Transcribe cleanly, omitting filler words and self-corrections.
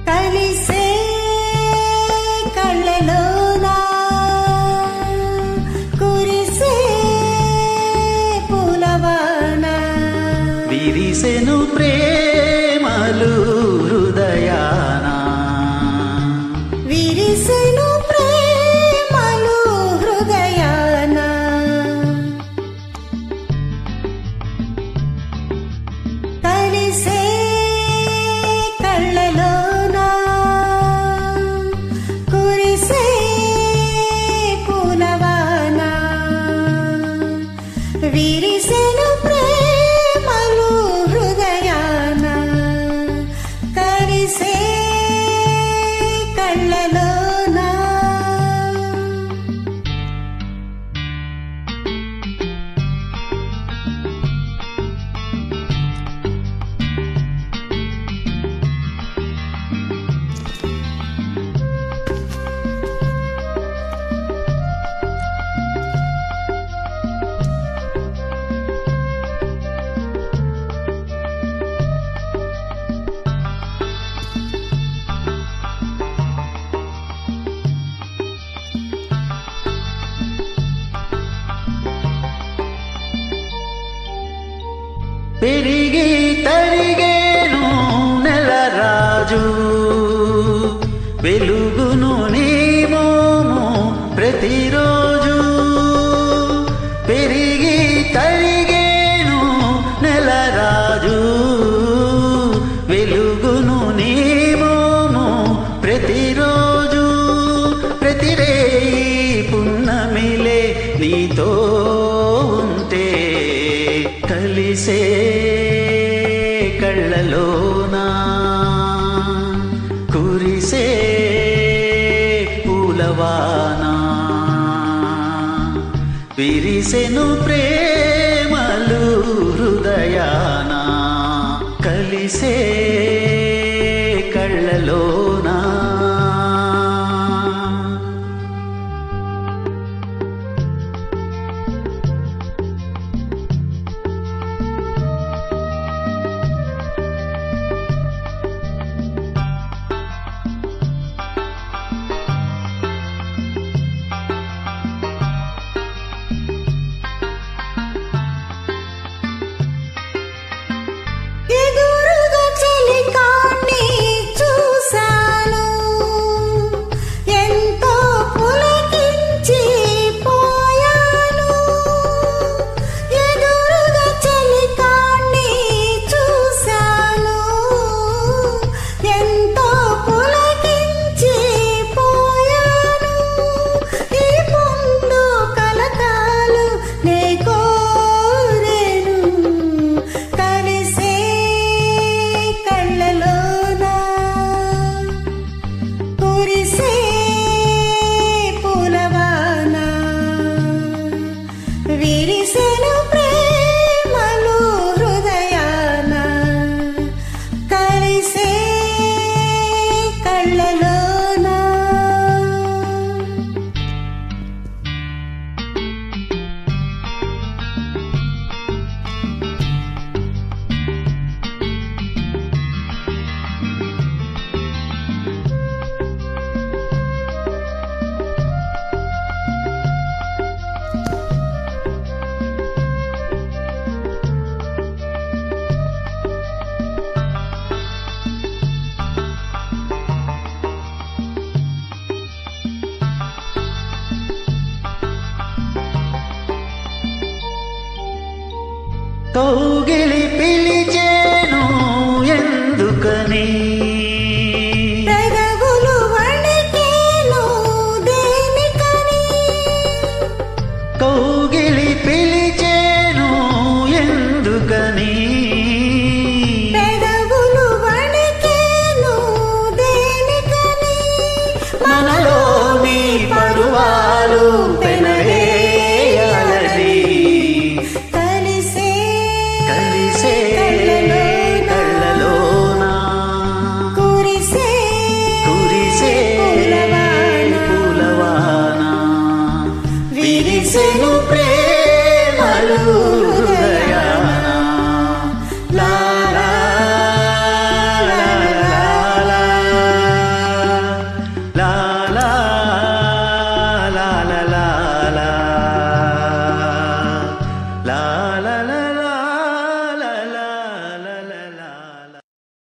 కలిసే కళ్ళలోనా కురిసే పూలవాన విరిసెను ప్రేమలు హృదయాన విరిసెను ప్రేమలు హృదయాన కలిసే కళ్ళలోనా కురిసే పూలవాన విరిసెను ప్రేమలు హృదయాన కలిసే కళ్ళలోనా పెరిగి తరిగేను నెలరాజు వెలుగును నీ మోము ప్రతిరోజు పెరిగి తరిగేను నెలరాజు వెలుగును నీ మోము ప్రతిరోజు ప్రతిరేయి పున్నమిలే నీతో ఉంటే కలిసే కళ్ళలోనా కురిసే పూలవాన విరిసెను ప్రేమలు హృదయాన కలిసే కళ్ళలోనా ఎదురుగా చెలికాన్ని చూశాను ఎంతో పులకించి పోయాను ఎదురుగా చెలికాన్ని చూశాను ఎంతో పులకించి పోయాను ఈ ముందు కలకాలు నే కోరేను కలిసే కళ్ళలోనా కురిసే పూలవాన విరిసెను ప్రేమలు హృదయాన కలిసే కళ్ళలోనా కౌగిలి పిలిచేను ఎందుకని పెదవులు వణికేను దేనికని కౌగిలి పిలిచేను ఎందుకని పెదవులు వణికేను దేనికని మనలోని పరువాలు పెనవేయాలని కలిసే కలిసే కళ్ళలోనా